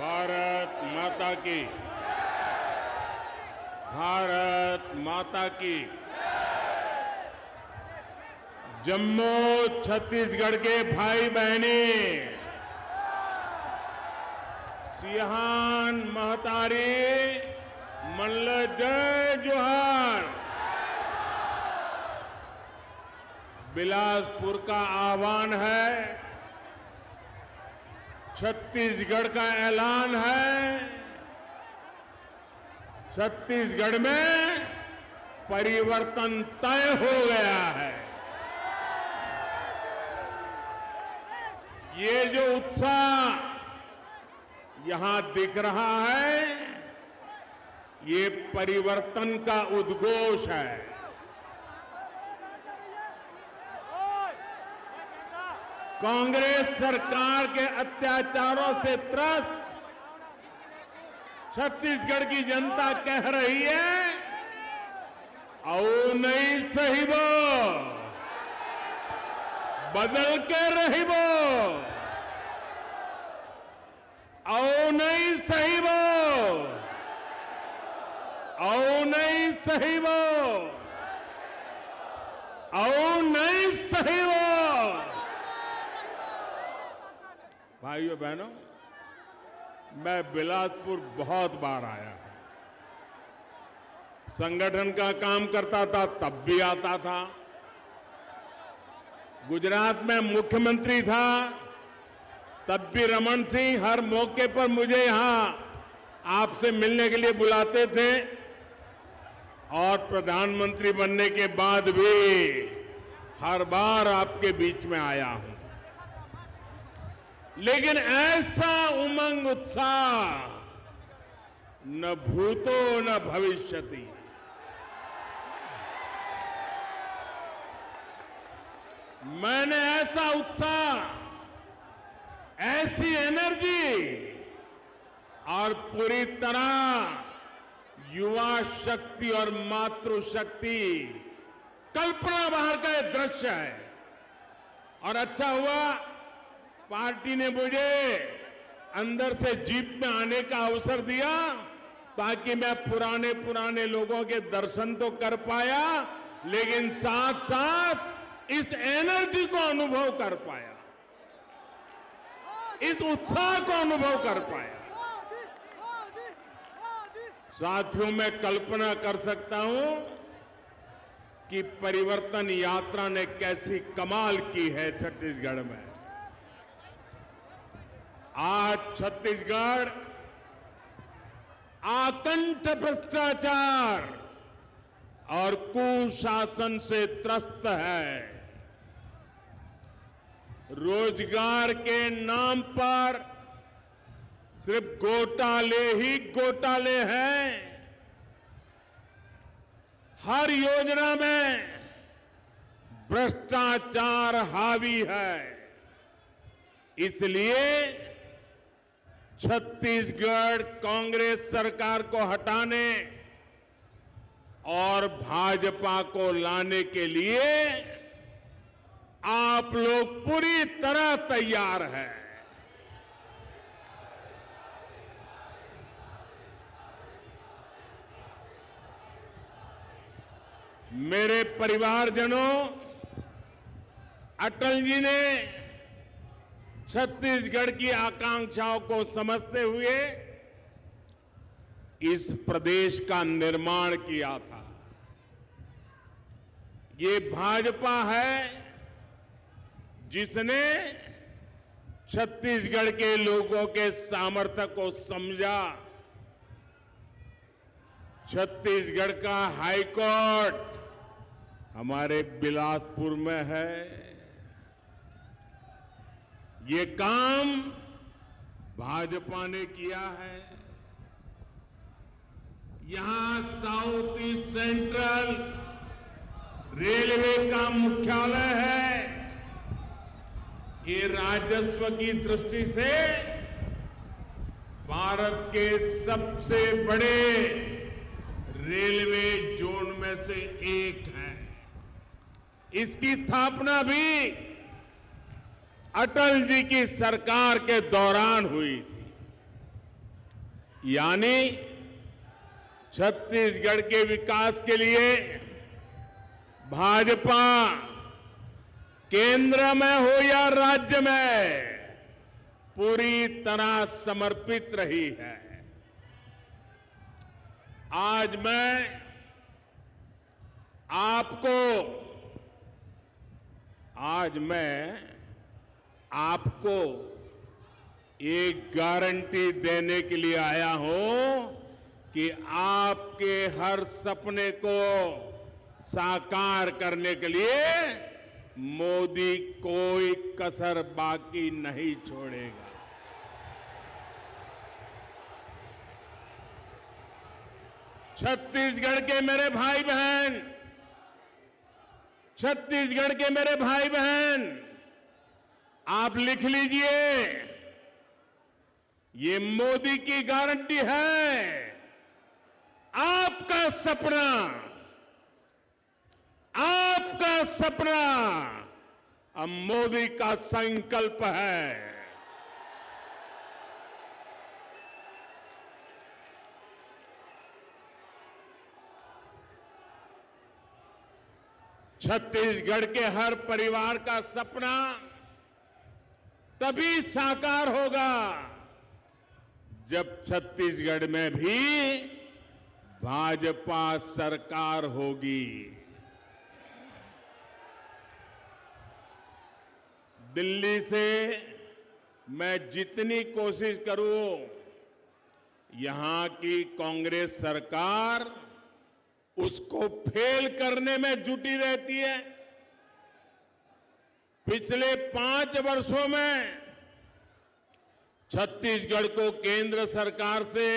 भारत माता की, भारत माता की। जम्मू छत्तीसगढ़ के भाई बहनी, सियान महतारी मल्ल जय जोहार। बिलासपुर का आह्वान है, छत्तीसगढ़ का ऐलान है। छत्तीसगढ़ में परिवर्तन तय हो गया है। ये जो उत्साह यहां दिख रहा है, ये परिवर्तन का उद्घोष है। कांग्रेस सरकार के अत्याचारों से त्रस्त छत्तीसगढ़ की जनता कह रही है, आओ नहीं सही वो, बदल के रही वो, आओ नहीं सही वो, आओ नहीं सही वो, आओ नहीं सही वो। भाइयों बहनों, मैं बिलासपुर बहुत बार आया हूं। संगठन का काम करता था तब भी आता था। गुजरात में मुख्यमंत्री था तब भी रमन सिंह हर मौके पर मुझे यहां आपसे मिलने के लिए बुलाते थे, और प्रधानमंत्री बनने के बाद भी हर बार आपके बीच में आया हूं। लेकिन ऐसा उमंग उत्साह न भूतो न भविष्यति। मैंने ऐसा उत्साह, ऐसी एनर्जी और पूरी तरह युवा शक्ति और मातृशक्ति, कल्पना बाहर का ये दृश्य है। और अच्छा हुआ पार्टी ने मुझे अंदर से जीप में आने का अवसर दिया, ताकि मैं पुराने लोगों के दर्शन तो कर पाया, लेकिन साथ साथ इस एनर्जी को अनुभव कर पाया, इस उत्साह को अनुभव कर पाया। साथियों, मैं कल्पना कर सकता हूं कि परिवर्तन यात्रा ने कैसी कमाल की है छत्तीसगढ़ में। आज छत्तीसगढ़ आकंठ भ्रष्टाचार और कुशासन से त्रस्त है। रोजगार के नाम पर सिर्फ घोटाले ही घोटाले हैं। हर योजना में भ्रष्टाचार हावी है। इसलिए छत्तीसगढ़ कांग्रेस सरकार को हटाने और भाजपा को लाने के लिए आप लोग पूरी तरह तैयार हैं। मेरे परिवारजनों, अटल जी ने छत्तीसगढ़ की आकांक्षाओं को समझते हुए इस प्रदेश का निर्माण किया था। ये भाजपा है जिसने छत्तीसगढ़ के लोगों के सामर्थ्य को समझा। छत्तीसगढ़ का हाईकोर्ट हमारे बिलासपुर में है। ये काम भाजपा ने किया है। यहां साउथ ईस्ट सेंट्रल रेलवे का मुख्यालय है। ये राजस्व की दृष्टि से भारत के सबसे बड़े रेलवे जोन में से एक है। इसकी स्थापना भी अटल जी की सरकार के दौरान हुई थी। यानी छत्तीसगढ़ के विकास के लिए भाजपा केंद्र में हो या राज्य में पूरी तरह समर्पित रही है। आज मैं आपको एक गारंटी देने के लिए आया हूं कि आपके हर सपने को साकार करने के लिए मोदी कोई कसर बाकी नहीं छोड़ेगा। छत्तीसगढ़ के मेरे भाई बहन, छत्तीसगढ़ के मेरे भाई बहन, आप लिख लीजिए, ये मोदी की गारंटी है। आपका सपना अब मोदी का संकल्प है। छत्तीसगढ़ के हर परिवार का सपना तभी साकार होगा जब छत्तीसगढ़ में भी भाजपा सरकार होगी। दिल्ली से मैं जितनी कोशिश करूं, यहां की कांग्रेस सरकार उसको फेल करने में जुटी रहती है। पिछले 5 वर्षों में छत्तीसगढ़ को केंद्र सरकार से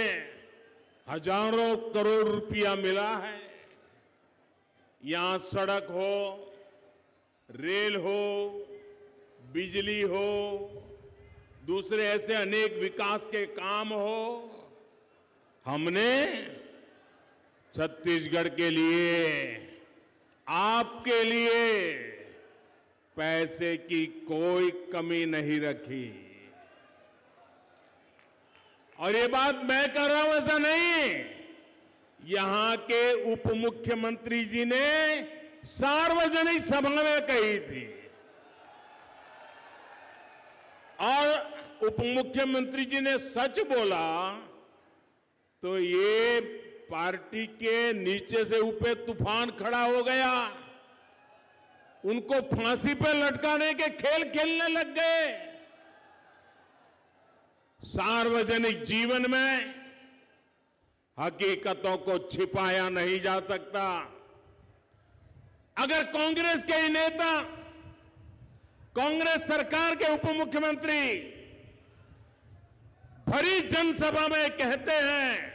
हजारों करोड़ रुपया मिला है। यहां सड़क हो, रेल हो, बिजली हो, दूसरे ऐसे अनेक विकास के काम हो, हमने छत्तीसगढ़ के लिए, आपके लिए पैसे की कोई कमी नहीं रखी। और ये बात मैं कर रहा हूं ऐसा नहीं, यहां के उप मुख्यमंत्री जी ने सार्वजनिक सभा में कही थी। और उप मुख्यमंत्री जी ने सच बोला तो ये पार्टी के नीचे से ऊपर तूफान खड़ा हो गया। उनको फांसी पर लटकाने के खेल खेलने लग गए। सार्वजनिक जीवन में हकीकतों को छिपाया नहीं जा सकता। अगर कांग्रेस के ही नेता, कांग्रेस सरकार के उप मुख्यमंत्री भरी जनसभा में कहते हैं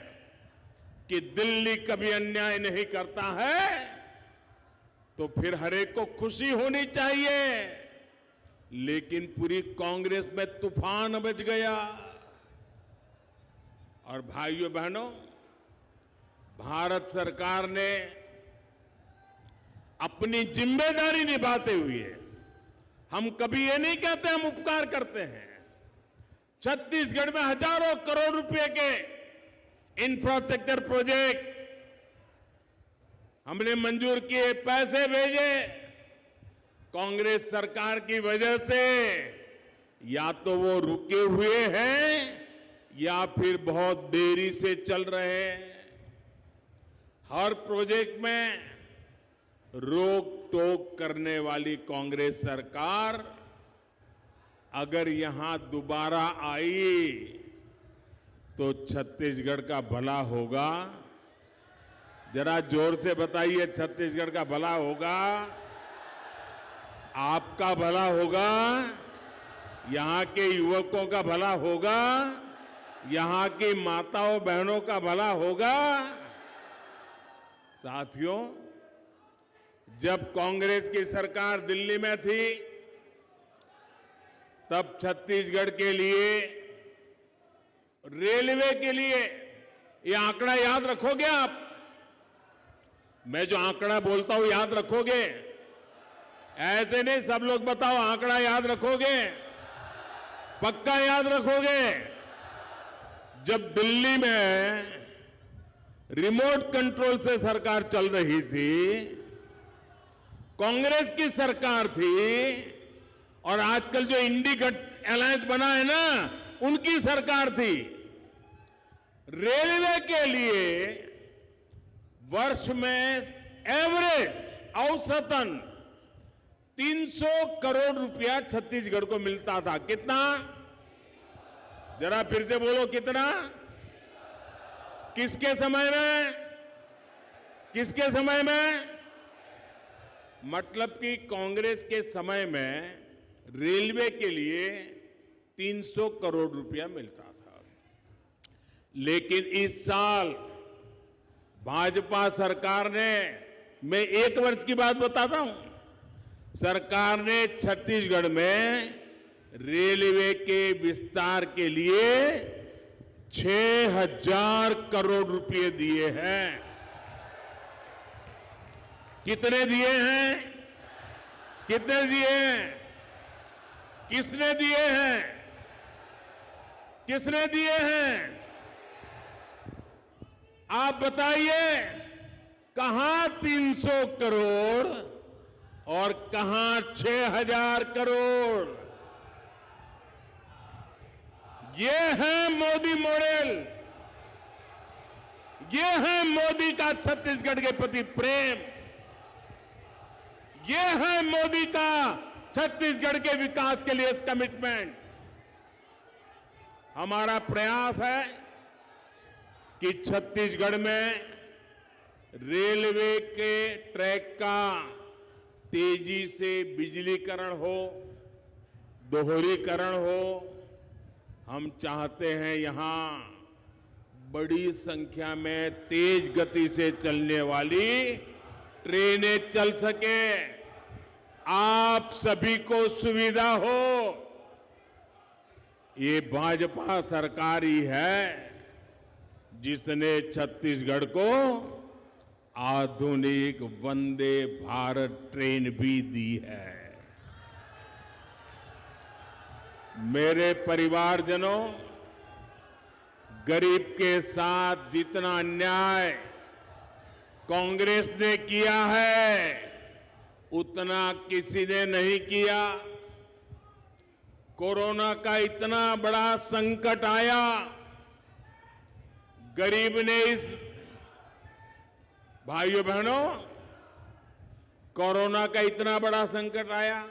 कि दिल्ली कभी अन्याय नहीं करता है, तो फिर हरेक को खुशी होनी चाहिए। लेकिन पूरी कांग्रेस में तूफान मच गया। और भाइयों बहनों, भारत सरकार ने अपनी जिम्मेदारी निभाते हुए, हम कभी ये नहीं कहते हम उपकार करते हैं, छत्तीसगढ़ में हजारों करोड़ रुपए के इंफ्रास्ट्रक्चर प्रोजेक्ट हमने मंजूर किए, पैसे भेजे। कांग्रेस सरकार की वजह से या तो वो रुके हुए हैं या फिर बहुत देरी से चल रहे हैं। हर प्रोजेक्ट में रोक टोक करने वाली कांग्रेस सरकार अगर यहां दोबारा आई तो छत्तीसगढ़ का भला होगा। जरा जोर से बताइए, छत्तीसगढ़ का भला होगा, आपका भला होगा, यहां के युवकों का भला होगा, यहां की माताओं बहनों का भला होगा। साथियों, जब कांग्रेस की सरकार दिल्ली में थी तब छत्तीसगढ़ के लिए, रेलवे के लिए, ये आंकड़ा याद रखोगे आप? मैं जो आंकड़ा बोलता हूं याद रखोगे? ऐसे नहीं सब लोग बताओ, आंकड़ा याद रखोगे? पक्का याद रखोगे? जब दिल्ली में रिमोट कंट्रोल से सरकार चल रही थी, कांग्रेस की सरकार थी, और आजकल जो इंडी अलायंस बना है ना, उनकी सरकार थी। रेलवे के लिए वर्ष में एवरेज औसतन 300 करोड़ रुपया छत्तीसगढ़ को मिलता था। कितना? जरा फिर से बोलो, कितना? किसके समय में? किसके समय में? मतलब कि कांग्रेस के समय में रेलवे के लिए 300 करोड़ रुपया मिलता था। लेकिन इस साल भाजपा सरकार ने, मैं एक वर्ष की बात बताता हूं, सरकार ने छत्तीसगढ़ में रेलवे के विस्तार के लिए 6,000 करोड़ रुपए दिए हैं। कितने दिए हैं? कितने दिए हैं? किसने दिए हैं? किसने दिए हैं? आप बताइए, कहां 300 करोड़ और कहां 6,000 करोड़? ये है मोदी मॉडल, ये है मोदी का छत्तीसगढ़ के प्रति प्रेम, ये है मोदी का छत्तीसगढ़ के विकास के लिए कमिटमेंट। हमारा प्रयास है कि छत्तीसगढ़ में रेलवे के ट्रैक का तेजी से बिजलीकरण हो, दोहरीकरण हो। हम चाहते हैं यहां बड़ी संख्या में तेज गति से चलने वाली ट्रेनें चल सके, आप सभी को सुविधा हो। ये भाजपा सरकार ही है जिसने छत्तीसगढ़ को आधुनिक वंदे भारत ट्रेन भी दी है। मेरे परिवारजनों, गरीब के साथ जितना अन्याय कांग्रेस ने किया है, उतना किसी ने नहीं किया। कोरोना का इतना बड़ा संकट आया, गरीब ने इस, भाइयों बहनों, कोरोना का इतना बड़ा संकट आया,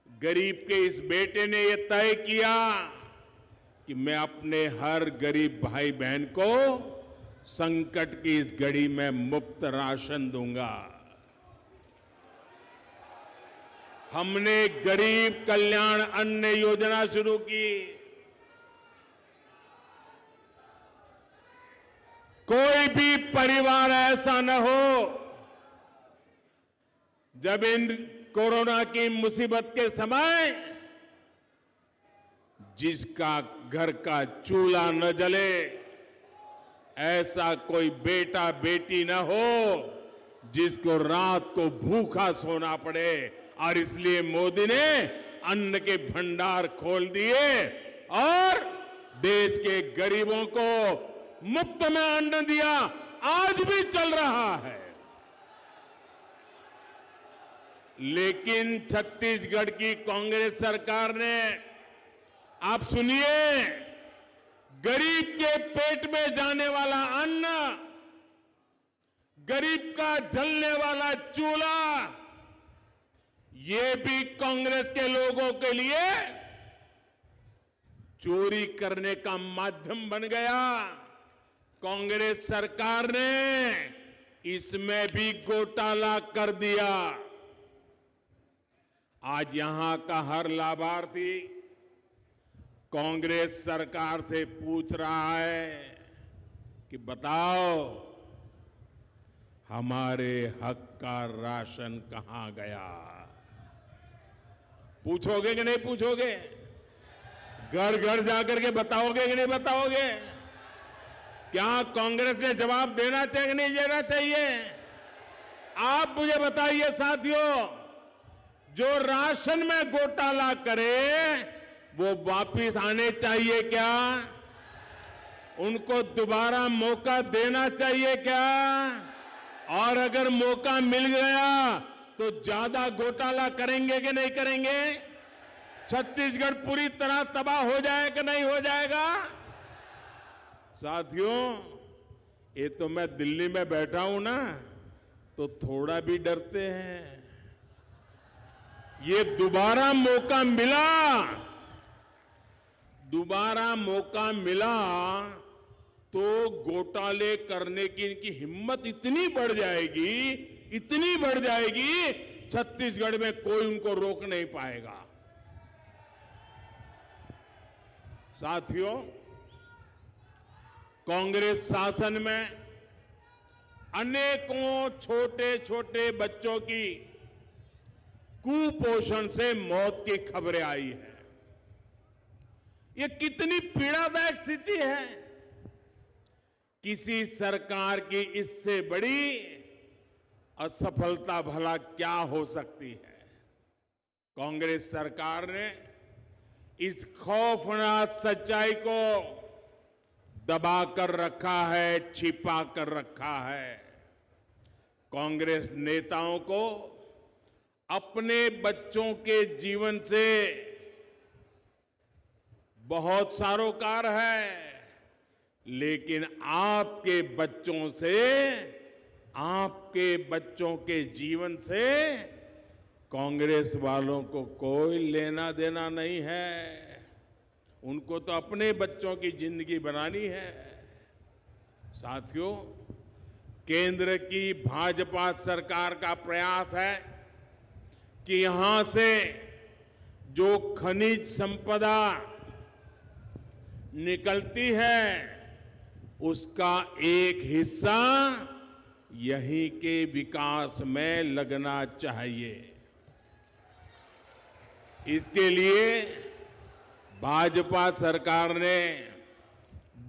गरीब के इस बेटे ने यह तय किया कि मैं अपने हर गरीब भाई बहन को संकट की इस घड़ी में मुफ्त राशन दूंगा। हमने गरीब कल्याण अन्न योजना शुरू की। कोई भी परिवार ऐसा न हो जब इन कोरोना की मुसीबत के समय जिसका घर का चूल्हा न जले, ऐसा कोई बेटा बेटी न हो जिसको रात को भूखा सोना पड़े। और इसलिए मोदी ने अन्न के भंडार खोल दिए और देश के गरीबों को मुफ्त में अन्न दिया। आज भी चल रहा है। लेकिन छत्तीसगढ़ की कांग्रेस सरकार ने, आप सुनिए, गरीब के पेट में जाने वाला अन्न, गरीब का जलने वाला चूल्हा, ये भी कांग्रेस के लोगों के लिए चोरी करने का माध्यम बन गया। कांग्रेस सरकार ने इसमें भी घोटाला कर दिया। आज यहां का हर लाभार्थी कांग्रेस सरकार से पूछ रहा है कि बताओ हमारे हक का राशन कहां गया। पूछोगे कि नहीं पूछोगे? घर घर जाकर के बताओगे कि नहीं बताओगे? क्या कांग्रेस ने जवाब देना चाहिए कि नहीं देना चाहिए? आप मुझे बताइए साथियों, जो राशन में घोटाला करे वो वापिस आने चाहिए क्या? उनको दोबारा मौका देना चाहिए क्या? और अगर मौका मिल गया तो ज्यादा घोटाला करेंगे कि नहीं करेंगे? छत्तीसगढ़ पूरी तरह तबाह हो जाए कि नहीं हो जाएगा? साथियों, ये तो मैं दिल्ली में बैठा हूं ना, तो थोड़ा भी डरते हैं। ये दोबारा मौका मिला तो घोटाले करने की इनकी हिम्मत इतनी बढ़ जाएगी, छत्तीसगढ़ में कोई उनको रोक नहीं पाएगा। साथियों, कांग्रेस शासन में अनेकों छोटे छोटे बच्चों की कुपोषण से मौत की खबरें आई हैं। ये कितनी पीड़ादायक स्थिति है। किसी सरकार की इससे बड़ी असफलता भला क्या हो सकती है? कांग्रेस सरकार ने इस खौफनाक सच्चाई को दबा कर रखा है, छिपा कर रखा है। कांग्रेस नेताओं को अपने बच्चों के जीवन से बहुत सरोकार है, लेकिन आपके बच्चों के जीवन से कांग्रेस वालों को कोई लेना देना नहीं है। उनको तो अपने बच्चों की जिंदगी बनानी है। साथियों, केंद्र की भाजपा सरकार का प्रयास है कि यहां से जो खनिज संपदा निकलती है उसका एक हिस्सा यहीं के विकास में लगना चाहिए। इसके लिए भाजपा सरकार ने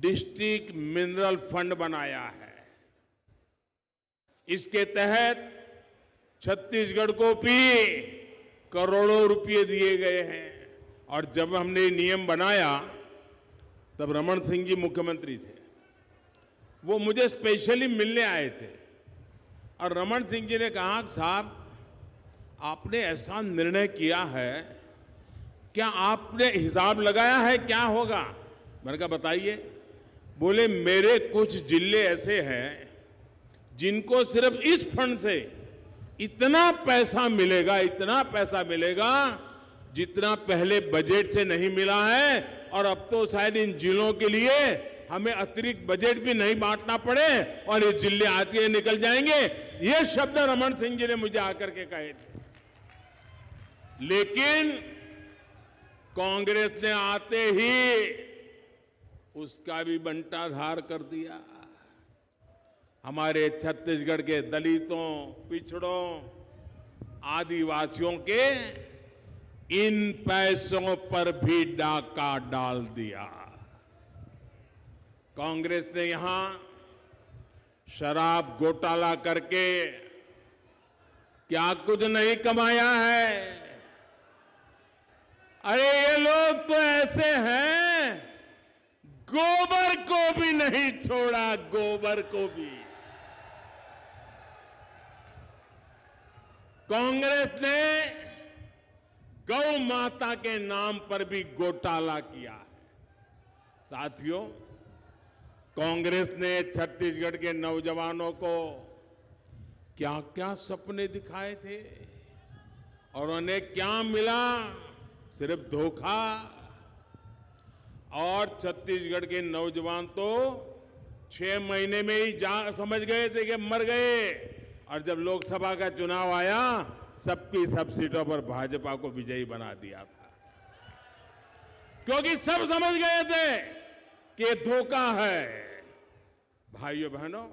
डिस्ट्रिक्ट मिनरल फंड बनाया है। इसके तहत छत्तीसगढ़ को भी करोड़ों रुपए दिए गए हैं। और जब हमने ये नियम बनाया तब रमन सिंह जी मुख्यमंत्री थे। वो मुझे स्पेशली मिलने आए थे और रमन सिंह जी ने कहा, साहब आपने ऐसा निर्णय किया है, क्या आपने हिसाब लगाया है क्या होगा? मैंने कहा बताइए। बोले मेरे कुछ जिले ऐसे हैं जिनको सिर्फ इस फंड से इतना पैसा मिलेगा जितना पहले बजट से नहीं मिला है, और अब तो शायद इन जिलों के लिए हमें अतिरिक्त बजट भी नहीं बांटना पड़े और ये जिले आते निकल जाएंगे। ये शब्द रमन सिंह जी ने मुझे आकर के कहे थे। लेकिन कांग्रेस ने आते ही उसका भी बंटाधार कर दिया। हमारे छत्तीसगढ़ के दलितों, पिछड़ों, आदिवासियों के इन पैसों पर भी डाका डाल दिया। कांग्रेस ने यहां शराब घोटाला करके क्या कुछ नहीं कमाया है। अरे ये लोग तो ऐसे हैं, गोबर को भी नहीं छोड़ा, गोबर को भी। कांग्रेस ने गौ माता के नाम पर भी घोटाला किया है। साथियों, कांग्रेस ने छत्तीसगढ़ के नौजवानों को क्या क्या सपने दिखाए थे और उन्हें क्या मिला? सिर्फ धोखा। और छत्तीसगढ़ के नौजवान तो 6 महीने में ही समझ गए थे कि मर गए। और जब लोकसभा का चुनाव आया, सबकी सब सीटों पर भाजपा को विजयी बना दिया था, क्योंकि सब समझ गए थे कि ये धोखा है। भाइयों बहनों,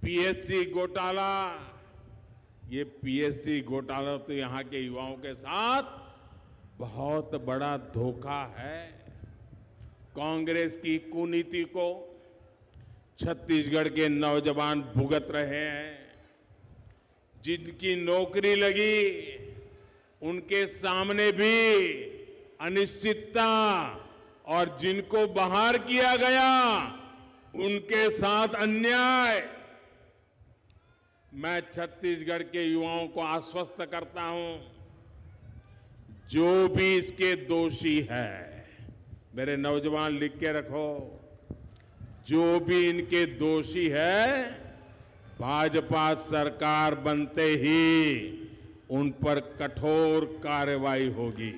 पीएससी घोटाला, ये पीएससी घोटाला तो यहां के युवाओं के साथ बहुत बड़ा धोखा है। कांग्रेस की कुनीति को छत्तीसगढ़ के नौजवान भुगत रहे हैं। जिनकी नौकरी लगी उनके सामने भी अनिश्चितता और जिनको बाहर किया गया उनके साथ अन्याय। मैं छत्तीसगढ़ के युवाओं को आश्वस्त करता हूं, जो भी इसके दोषी है, मेरे नौजवान लिख के रखो, जो भी इनके दोषी है, भाजपा सरकार बनते ही उन पर कठोर कार्रवाई होगी।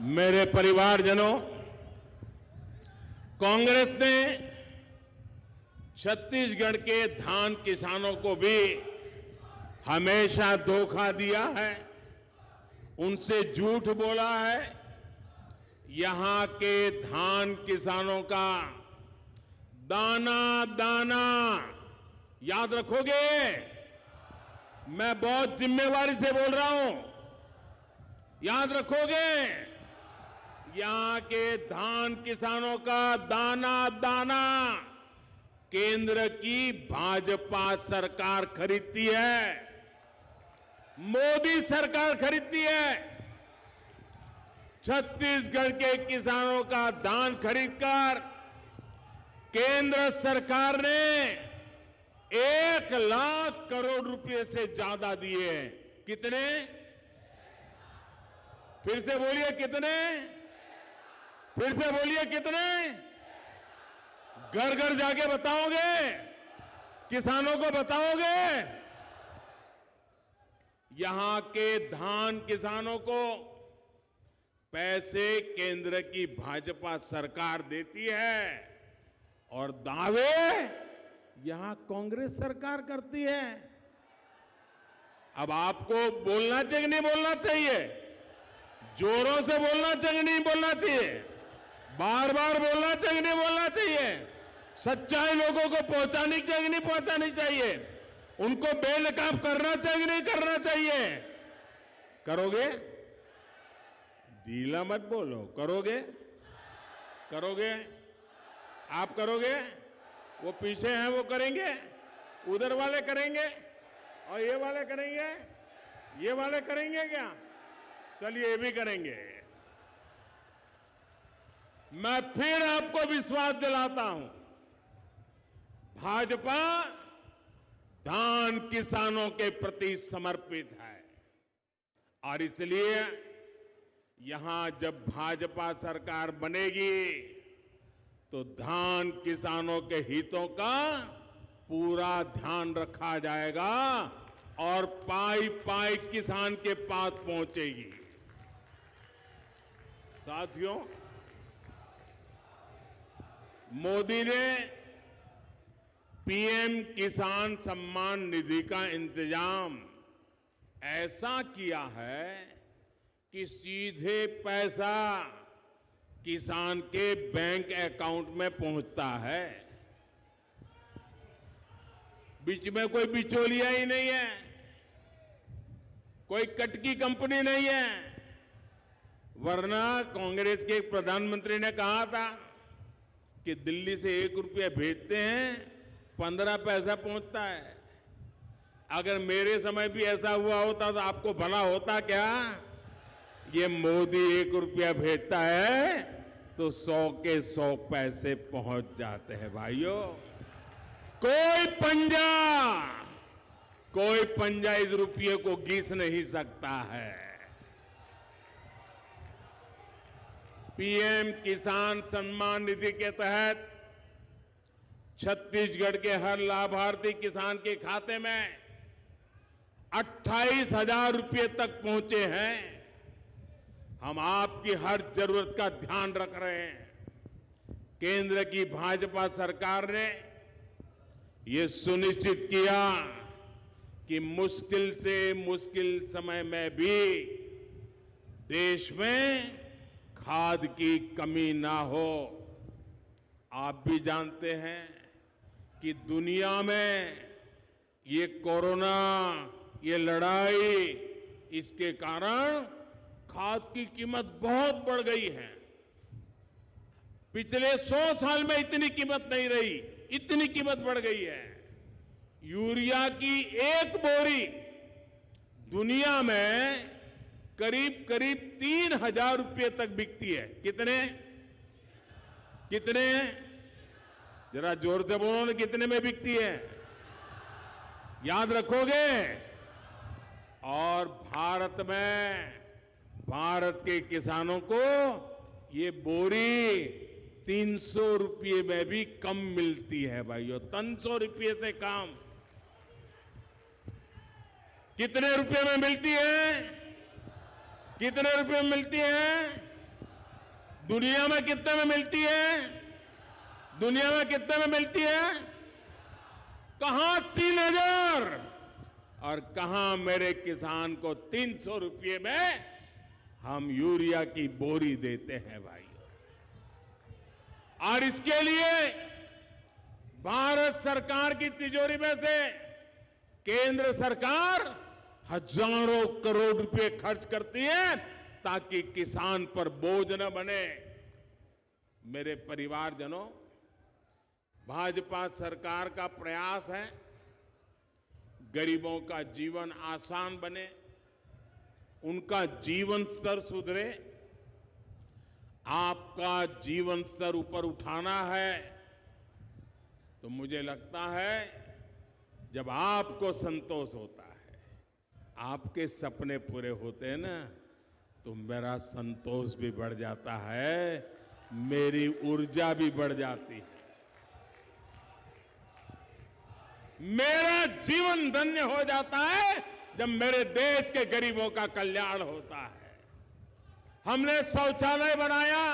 मेरे परिवारजनों, कांग्रेस ने छत्तीसगढ़ के धान किसानों को भी हमेशा धोखा दिया है, उनसे झूठ बोला है। यहां के धान किसानों का दाना दाना याद रखोगे? मैं बहुत जिम्मेवारी से बोल रहा हूं, याद रखोगे? यहां के धान किसानों का दाना दाना केंद्र की भाजपा सरकार खरीदती है, मोदी सरकार खरीदती है। छत्तीसगढ़ के किसानों का धान खरीदकर केंद्र सरकार ने 1 लाख करोड़ रुपए से ज्यादा दिए हैं। कितने? फिर से बोलिए कितने? फिर से बोलिए कितने? घर घर जाके बताओगे? किसानों को बताओगे? यहां के धान किसानों को पैसे केंद्र की भाजपा सरकार देती है और दावे यहां कांग्रेस सरकार करती है। अब आपको बोलना चाहिए नहीं बोलना चाहिए? जोरों से बोलना चाहिए नहीं बोलना चाहिए? बार बार बोलना चाहिए नहीं बोलना चाहिए? सच्चाई लोगों को पहुंचानी चाहिए नहीं पहुंचानी चाहिए? उनको बेनकाब करना चाहिए नहीं करना चाहिए? करोगे? ढीला मत बोलो, करोगे? करोगे? आप करोगे? वो पीछे हैं वो करेंगे, उधर वाले करेंगे और ये वाले करेंगे, ये वाले करेंगे क्या? चलिए ये भी करेंगे। मैं फिर आपको विश्वास दिलाता हूं, भाजपा धान किसानों के प्रति समर्पित है और इसलिए यहां जब भाजपा सरकार बनेगी तो धान किसानों के हितों का पूरा ध्यान रखा जाएगा और पाई पाई किसान के पास पहुंचेगी। साथियों, मोदी ने पीएम किसान सम्मान निधि का इंतजाम ऐसा किया है कि सीधे पैसा किसान के बैंक अकाउंट में पहुंचता है। बीच में कोई बिचौलिया ही नहीं है, कोई कटकी कंपनी नहीं है। वरना कांग्रेस के एक प्रधानमंत्री ने कहा था कि दिल्ली से 1 रुपया भेजते हैं 15 पैसा पहुंचता है। अगर मेरे समय भी ऐसा हुआ होता तो आपको भला होता क्या? ये मोदी 1 रुपया भेजता है तो 100 के 100 पैसे पहुंच जाते हैं। भाइयों, कोई पंजा इस रुपये को घिस नहीं सकता है। पीएम किसान सम्मान निधि के तहत छत्तीसगढ़ के हर लाभार्थी किसान के खाते में 28,000 रुपये तक पहुंचे हैं। हम आपकी हर जरूरत का ध्यान रख रहे हैं। केंद्र की भाजपा सरकार ने ये सुनिश्चित किया कि मुश्किल से मुश्किल समय में भी देश में खाद की कमी ना हो। आप भी जानते हैं कि दुनिया में ये कोरोना, ये लड़ाई, इसके कारण खाद की कीमत बहुत बढ़ गई है। पिछले 100 साल में इतनी कीमत नहीं रही, इतनी कीमत बढ़ गई है। यूरिया की एक बोरी दुनिया में करीब करीब 3,000 रुपये तक बिकती है। कितने कितने जरा जोर से बोलो ना, कितने में बिकती है? याद रखोगे? और भारत के किसानों को ये बोरी 300 रुपये में भी कम मिलती है भाइयों, 300 रुपये से कम। कितने रुपए में मिलती है? कितने रुपए में मिलती है? दुनिया में कितने में मिलती है? दुनिया में कितने में मिलती है? कहां 3,000 और कहां मेरे किसान को 300 रुपये में हम यूरिया की बोरी देते हैं भाई। और इसके लिए भारत सरकार की तिजोरी में से केंद्र सरकार हजारों करोड़ रुपए खर्च करती है ताकि किसान पर बोझ न बने। मेरे परिवारजनों, भाजपा सरकार का प्रयास है गरीबों का जीवन आसान बने, उनका जीवन स्तर सुधरे। आपका जीवन स्तर ऊपर उठाना है तो मुझे लगता है जब आपको संतोष होता है, आपके सपने पूरे होते हैं ना, तो मेरा संतोष भी बढ़ जाता है, मेरी ऊर्जा भी बढ़ जाती है, मेरा जीवन धन्य हो जाता है जब मेरे देश के गरीबों का कल्याण होता है। हमने शौचालय बनाया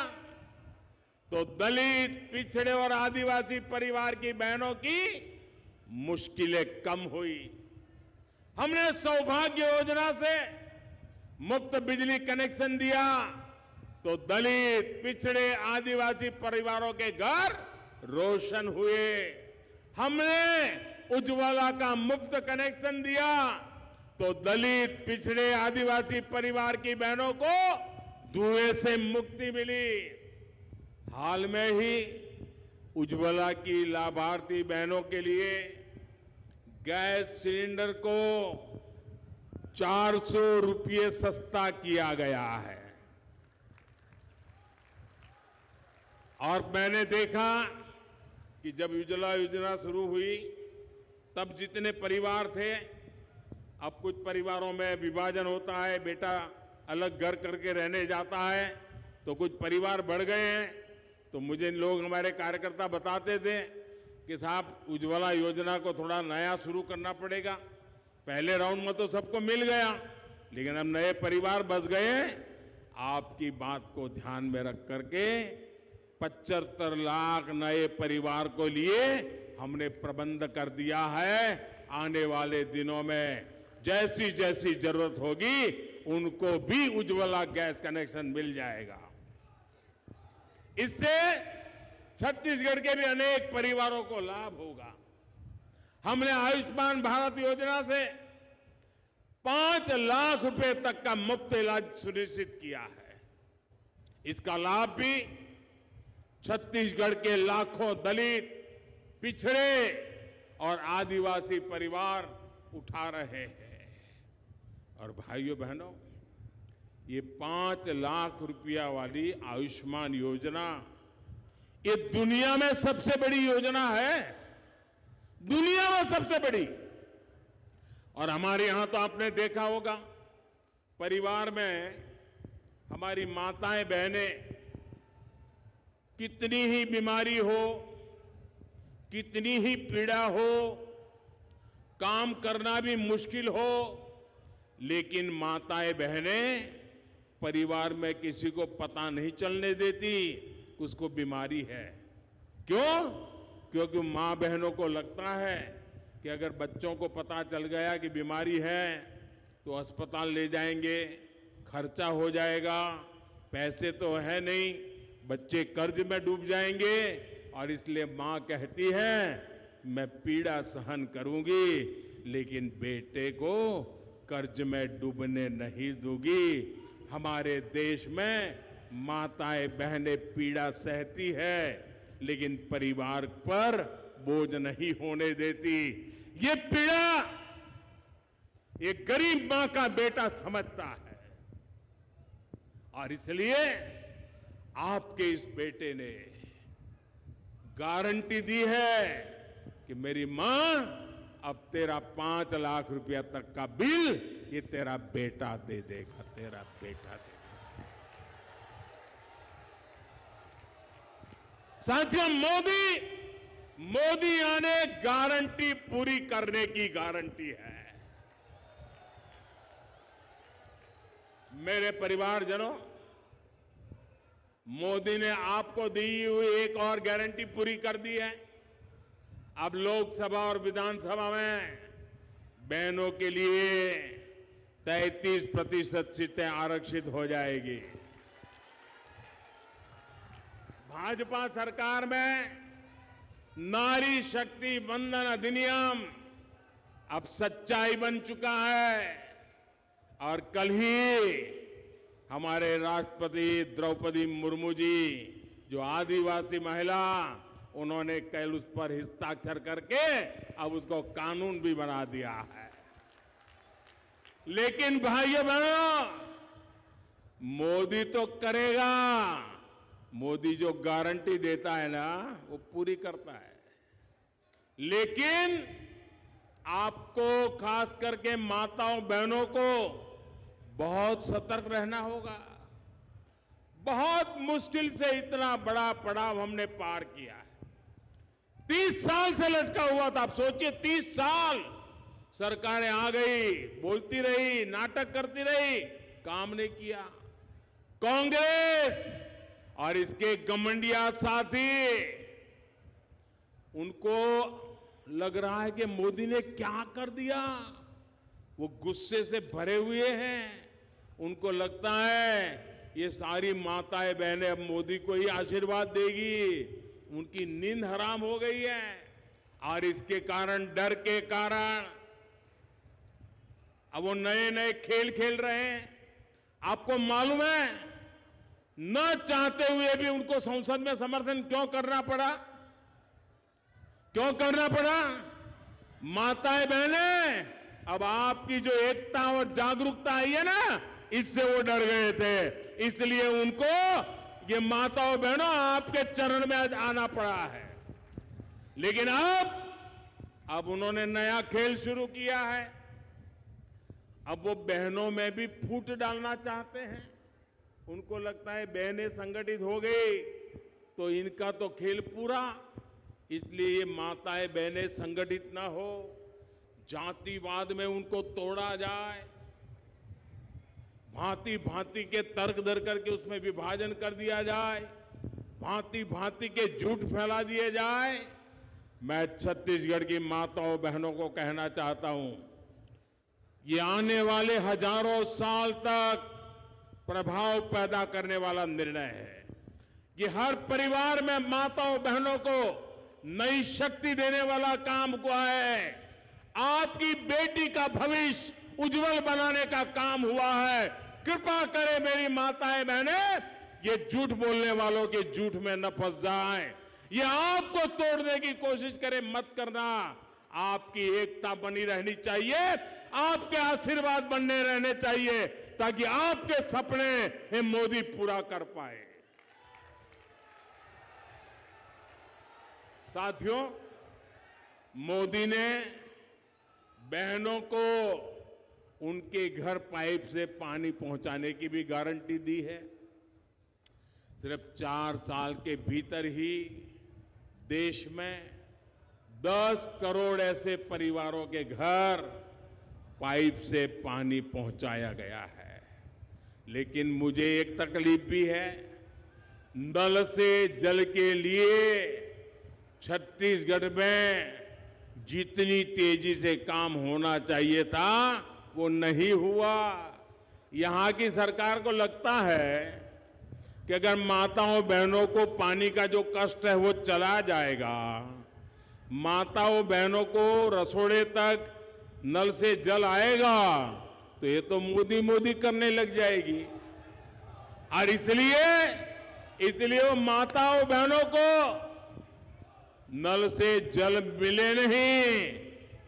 तो दलित, पिछड़े और आदिवासी परिवार की बहनों की मुश्किलें कम हुई। हमने सौभाग्य योजना से मुफ्त बिजली कनेक्शन दिया तो दलित, पिछड़े, आदिवासी परिवारों के घर रोशन हुए। हमने उज्ज्वला का मुफ्त कनेक्शन दिया तो दलित, पिछड़े, आदिवासी परिवार की बहनों को धुएं से मुक्ति मिली। हाल में ही उज्ज्वला की लाभार्थी बहनों के लिए गैस सिलेंडर को 400 रुपये सस्ता किया गया है। और मैंने देखा कि जब उज्ज्वला योजना शुरू हुई तब जितने परिवार थे, अब कुछ परिवारों में विभाजन होता है, बेटा अलग घर करके रहने जाता है, तो कुछ परिवार बढ़ गए हैं। तो मुझे लोग, हमारे कार्यकर्ता बताते थे कि साहब उज्ज्वला योजना को थोड़ा नया शुरू करना पड़ेगा। पहले राउंड में तो सबको मिल गया, लेकिन अब नए परिवार बस गए। आपकी बात को ध्यान में रख करके 75 लाख नए परिवार को लिए हमने प्रबंध कर दिया है। आने वाले दिनों में जैसी जैसी जरूरत होगी उनको भी उज्ज्वला गैस कनेक्शन मिल जाएगा। इससे छत्तीसगढ़ के भी अनेक परिवारों को लाभ होगा। हमने आयुष्मान भारत योजना से 5 लाख रुपए तक का मुफ्त इलाज सुनिश्चित किया है। इसका लाभ भी छत्तीसगढ़ के लाखों दलित, पिछड़े और आदिवासी परिवार उठा रहे हैं। और भाइयों बहनों, ये 5 लाख रुपया वाली आयुष्मान योजना ये दुनिया में सबसे बड़ी योजना है, दुनिया में सबसे बड़ी। और हमारे यहां तो आपने देखा होगा, परिवार में हमारी माताएं, बहनें, कितनी ही बीमारी हो, कितनी ही पीड़ा हो, काम करना भी मुश्किल हो, लेकिन माताएं, बहनें परिवार में किसी को पता नहीं चलने देती कि उसको बीमारी है। क्यों? क्योंकि मां बहनों को लगता है कि अगर बच्चों को पता चल गया कि बीमारी है तो अस्पताल ले जाएंगे, खर्चा हो जाएगा, पैसे तो है नहीं, बच्चे कर्ज में डूब जाएंगे। और इसलिए मां कहती है मैं पीड़ा सहन करूंगी लेकिन बेटे को कर्ज में डूबने नहीं दूंगी। हमारे देश में माताएं बहनें पीड़ा सहती है, लेकिन परिवार पर बोझ नहीं होने देती। ये पीड़ा ये गरीब मां का बेटा समझता है, और इसलिए आपके इस बेटे ने गारंटी दी है कि मेरी मां, अब तेरा 5 लाख रुपया तक का बिल ये तेरा बेटा दे देगा, तेरा बेटा दे देगा। साथियों, मोदी आने गारंटी पूरी करने की गारंटी है। मेरे परिवारजनों, मोदी ने आपको दी हुई एक और गारंटी पूरी कर दी है। अब लोकसभा और विधानसभा में बहनों के लिए 33% सीटें आरक्षित हो जाएगी। भाजपा सरकार में नारी शक्ति वंदन अधिनियम अब सच्चाई बन चुका है, और कल ही हमारे राष्ट्रपति द्रौपदी मुर्मू जी, जो आदिवासी महिला, उन्होंने कल उस पर हस्ताक्षर करके अब उसको कानून भी बना दिया है। लेकिन भाइयों बहनों, मोदी तो करेगा, मोदी जो गारंटी देता है ना, वो पूरी करता है। लेकिन आपको, खास करके माताओं बहनों को बहुत सतर्क रहना होगा। बहुत मुश्किल से इतना बड़ा पड़ाव हमने पार किया है। 30 साल से लटका हुआ था। आप सोचिए, 30 साल सरकारें आ गई, बोलती रही, नाटक करती रही, काम नहीं किया। कांग्रेस और इसके घमंडिया साथी, उनको लग रहा है कि मोदी ने क्या कर दिया। वो गुस्से से भरे हुए हैं। उनको लगता है ये सारी माताएं बहनें अब मोदी को ही आशीर्वाद देगी। उनकी नींद हराम हो गई है, और इसके कारण, डर के कारण, अब वो नए नए खेल खेल रहे हैं। आपको मालूम है, न चाहते हुए भी उनको संसद में समर्थन क्यों करना पड़ा? क्यों करना पड़ा? माताएं बहनें, अब आपकी जो एकता और जागरूकता आई है ना, इससे वो डर गए थे। इसलिए उनको, ये माताओं बहनों, आपके चरण में आज आना पड़ा है। लेकिन अब उन्होंने नया खेल शुरू किया है। अब वो बहनों में भी फूट डालना चाहते हैं। उनको लगता है बहनें संगठित हो गई तो इनका तो खेल पूरा। इसलिए ये माताएं बहनें संगठित ना हो, जातिवाद में उनको तोड़ा जाए, भांति भांति के तर्क दर करके उसमें विभाजन कर दिया जाए, भांति भांति के झूठ फैला दिए जाए। मैं छत्तीसगढ़ की माताओं बहनों को कहना चाहता हूं, ये आने वाले हजारों साल तक प्रभाव पैदा करने वाला निर्णय है। ये हर परिवार में माताओं बहनों को नई शक्ति देने वाला काम हुआ है। आपकी बेटी का भविष्य उज्जवल बनाने का काम हुआ है। कृपा करें मेरी माताएं बहनें, ये झूठ बोलने वालों के झूठ में न फंस जाएं। ये आपको तोड़ने की कोशिश करें, मत करना। आपकी एकता बनी रहनी चाहिए, आपके आशीर्वाद बनने रहने चाहिए, ताकि आपके सपने ये मोदी पूरा कर पाए। साथियों, मोदी ने बहनों को उनके घर पाइप से पानी पहुंचाने की भी गारंटी दी है। सिर्फ 4 साल के भीतर ही देश में 10 करोड़ ऐसे परिवारों के घर पाइप से पानी पहुंचाया गया है। लेकिन मुझे एक तकलीफ भी है, नल से जल के लिए छत्तीसगढ़ में जितनी तेजी से काम होना चाहिए था वो नहीं हुआ। यहां की सरकार को लगता है कि अगर माताओं बहनों को पानी का जो कष्ट है वो चला जाएगा, माताओं बहनों को रसोड़े तक नल से जल आएगा, तो ये तो मोदी मोदी करने लग जाएगी। और इसलिए वो माताओं बहनों को नल से जल मिले नहीं,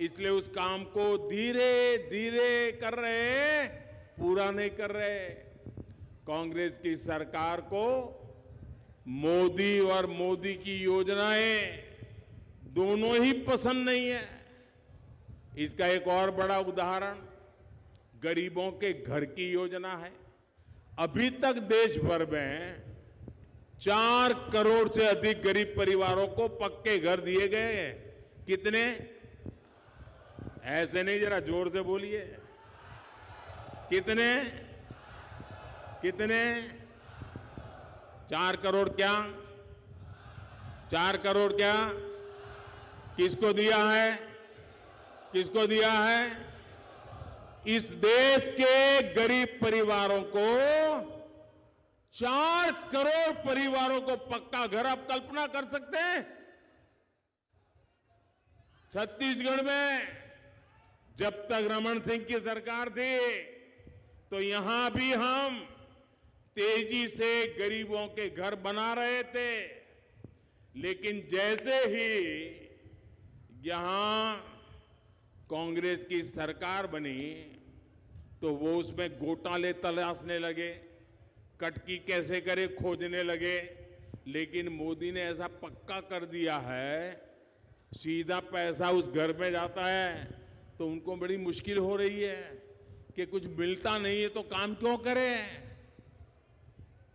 इसलिए उस काम को धीरे धीरे कर रहे हैं, पूरा नहीं कर रहे। कांग्रेस की सरकार को मोदी और मोदी की योजनाएं दोनों ही पसंद नहीं है। इसका एक और बड़ा उदाहरण गरीबों के घर की योजना है। अभी तक देश भर में 4 करोड़ से अधिक गरीब परिवारों को पक्के घर दिए गए हैं। कितने? ऐसे नहीं, जरा जोर से बोलिए। कितने? 4 करोड़ क्या? 4 करोड़ क्या? किसको दिया है? किसको दिया है? इस देश के गरीब परिवारों को, 4 करोड़ परिवारों को पक्का घर। आप कल्पना कर सकते हैं? छत्तीसगढ़ में जब तक रमन सिंह की सरकार थी तो यहां भी हम तेजी से गरीबों के घर बना रहे थे, लेकिन जैसे ही यहां कांग्रेस की सरकार बनी तो वो उसमें घोटाले तलाशने लगे, कटकी कैसे करे खोजने लगे। लेकिन मोदी ने ऐसा पक्का कर दिया है, सीधा पैसा उस घर में जाता है, तो उनको बड़ी मुश्किल हो रही है कि कुछ मिलता नहीं है तो काम क्यों करें।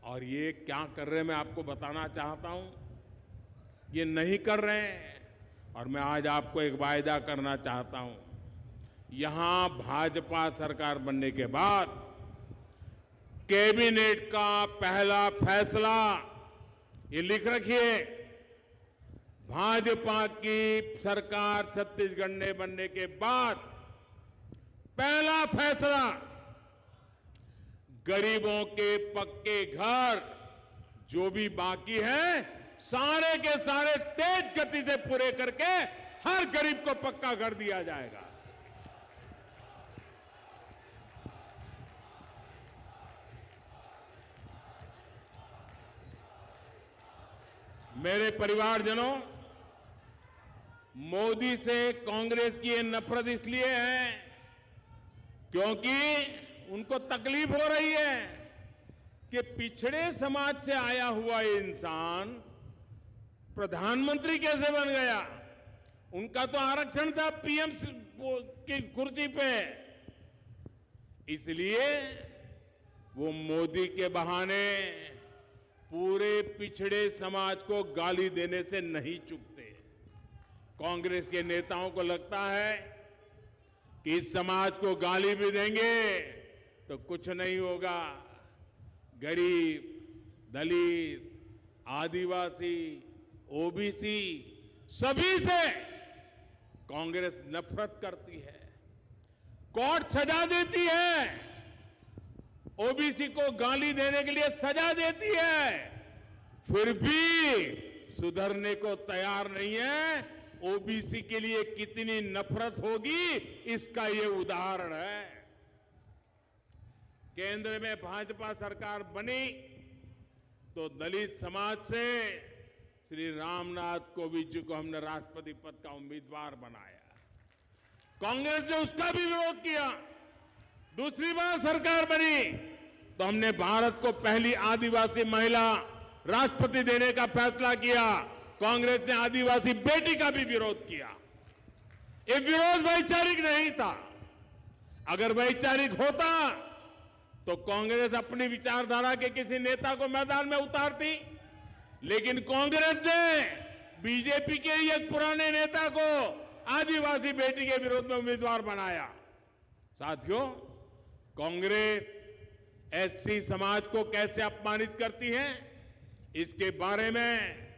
और ये क्या कर रहे हैं मैं आपको बताना चाहता हूं। ये नहीं कर रहे हैं। और मैं आज आपको एक वायदा करना चाहता हूं, यहां भाजपा सरकार बनने के बाद कैबिनेट का पहला फैसला, ये लिख रखिए, भाजपा की सरकार छत्तीसगढ़ में बनने के बाद पहला फैसला, गरीबों के पक्के घर जो भी बाकी हैं, सारे के सारे तेज गति से पूरे करके हर गरीब को पक्का घर दिया जाएगा। मेरे परिवारजनों, मोदी से कांग्रेस की ये नफरत इसलिए है क्योंकि उनको तकलीफ हो रही है कि पिछड़े समाज से आया हुआ इंसान प्रधानमंत्री कैसे बन गया। उनका तो आरक्षण था पीएम की कुर्सी पे, इसलिए वो मोदी के बहाने पूरे पिछड़े समाज को गाली देने से नहीं चूकते। कांग्रेस के नेताओं को लगता है कि इस समाज को गाली भी देंगे तो कुछ नहीं होगा। गरीब, दलित, आदिवासी, ओबीसी सभी से कांग्रेस नफरत करती है, कोर्ट सजा देती है, ओबीसी को गाली देने के लिए सजा देती है, फिर भी सुधरने को तैयार नहीं है। ओबीसी के लिए कितनी नफरत होगी इसका ये उदाहरण है। केंद्र में भाजपा सरकार बनी तो दलित समाज से श्री रामनाथ कोविंद जी को हमने राष्ट्रपति पद का उम्मीदवार बनाया। कांग्रेस ने उसका भी विरोध किया। दूसरी बार सरकार बनी तो हमने भारत को पहली आदिवासी महिला राष्ट्रपति देने का फैसला किया। कांग्रेस ने आदिवासी बेटी का भी विरोध किया। ये विरोध वैचारिक नहीं था। अगर वैचारिक होता तो कांग्रेस अपनी विचारधारा के किसी नेता को मैदान में उतारती, लेकिन कांग्रेस ने बीजेपी के एक पुराने नेता को आदिवासी बेटी के विरोध में उम्मीदवार बनाया। साथियों, कांग्रेस एससी समाज को कैसे अपमानित करती है, इसके बारे में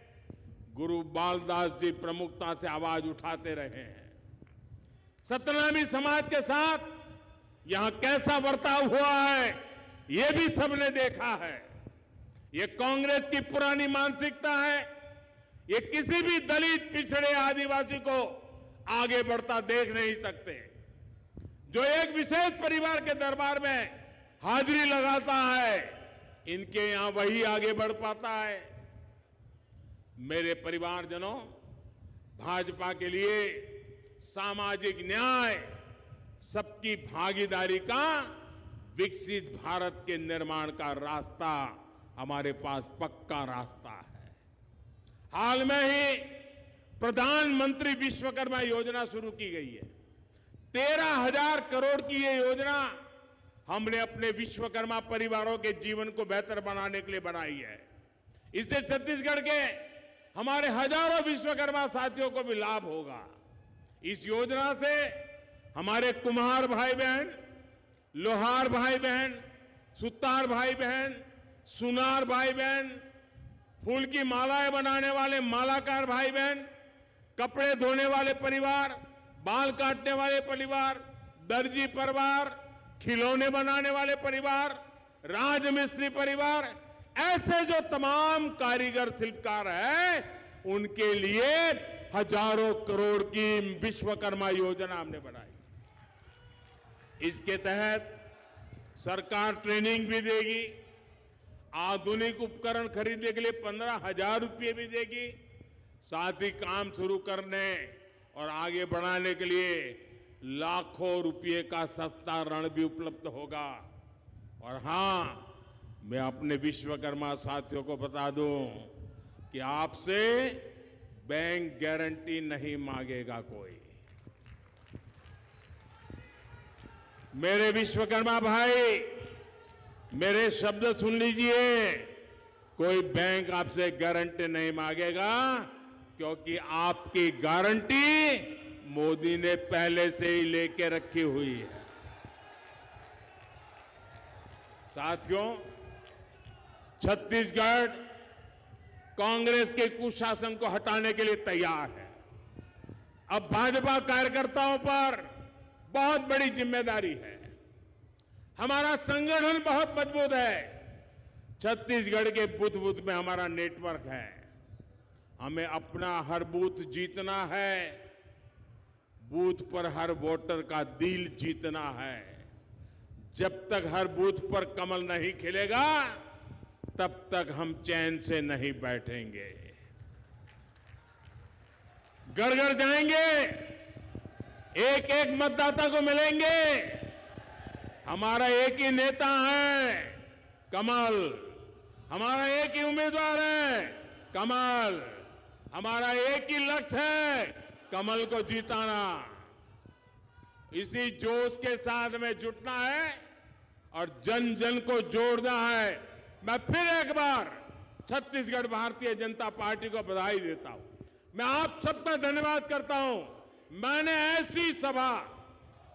गुरु बालदास जी प्रमुखता से आवाज उठाते रहे हैं। सतनामी समाज के साथ यहां कैसा बर्ताव हुआ है, यह भी सबने देखा है। यह कांग्रेस की पुरानी मानसिकता है। ये किसी भी दलित, पिछड़े, आदिवासी को आगे बढ़ता देख नहीं सकते। जो एक विशेष परिवार के दरबार में हाजिरी लगाता है, इनके यहां वही आगे बढ़ पाता है। मेरे परिवारजनों, भाजपा के लिए सामाजिक न्याय, सबकी भागीदारी का विकसित भारत के निर्माण का रास्ता हमारे पास पक्का रास्ता है। हाल में ही प्रधानमंत्री विश्वकर्मा योजना शुरू की गई है। 13,000 करोड़ की ये योजना हमने अपने विश्वकर्मा परिवारों के जीवन को बेहतर बनाने के लिए बनाई है। इससे छत्तीसगढ़ के हमारे हजारों विश्वकर्मा साथियों को भी लाभ होगा। इस योजना से हमारे कुम्हार भाई बहन, लोहार भाई बहन, सुतार भाई बहन, सुनार भाई बहन, फूल की मालाएं बनाने वाले मालाकार भाई बहन, कपड़े धोने वाले परिवार, बाल काटने वाले परिवार, दर्जी परिवार, खिलौने बनाने वाले परिवार, राजमिस्त्री परिवार, ऐसे जो तमाम कारीगर शिल्पकार हैं, उनके लिए हजारों करोड़ की विश्वकर्मा योजना हमने बनाई। इसके तहत सरकार ट्रेनिंग भी देगी, आधुनिक उपकरण खरीदने के लिए 15,000 रुपये भी देगी, साथ ही काम शुरू करने और आगे बढ़ाने के लिए लाखों रुपये का सस्ता ऋण भी उपलब्ध होगा। और हां, मैं अपने विश्वकर्मा साथियों को बता दूं कि आपसे बैंक गारंटी नहीं मांगेगा कोई। मेरे विश्वकर्मा भाई, मेरे शब्द सुन लीजिए, कोई बैंक आपसे गारंटी नहीं मांगेगा, क्योंकि आपकी गारंटी मोदी ने पहले से ही लेके रखी हुई है। साथियों, छत्तीसगढ़ कांग्रेस के कुशासन को हटाने के लिए तैयार है। अब भाजपा कार्यकर्ताओं पर बहुत बड़ी जिम्मेदारी है। हमारा संगठन बहुत मजबूत है। छत्तीसगढ़ के बूथ बूथ में हमारा नेटवर्क है। हमें अपना हर बूथ जीतना है, बूथ पर हर वोटर का दिल जीतना है। जब तक हर बूथ पर कमल नहीं खिलेगा, तब तक हम चैन से नहीं बैठेंगे। घर घर जाएंगे, एक एक मतदाता को मिलेंगे। हमारा एक ही नेता है, कमल। हमारा एक ही उम्मीदवार है, कमल। हमारा एक ही लक्ष्य है, कमल को जिताना। इसी जोश के साथ में जुटना है और जन जन को जोड़ना है। मैं फिर एक बार छत्तीसगढ़ भारतीय जनता पार्टी को बधाई देता हूं। मैं आप सबका धन्यवाद करता हूं। मैंने ऐसी सभा,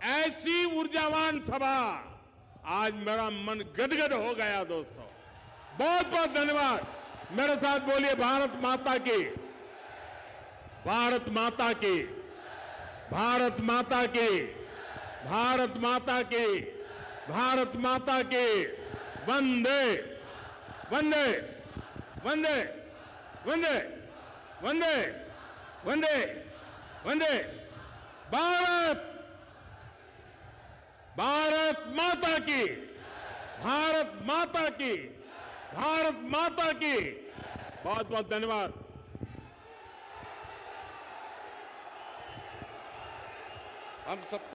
ऐसी ऊर्जावान सभा, आज मेरा मन गदगद हो गया दोस्तों। बहुत बहुत धन्यवाद। मेरे साथ बोलिए, भारत माता की, भारत माता की, भारत माता की, भारत माता की, भारत माता की। वंदे वंदे वंदे वंदे वंदे वंदे वंदे। भारत भारत माता की, भारत माता की, भारत माता की। बहुत बहुत धन्यवाद। हम सब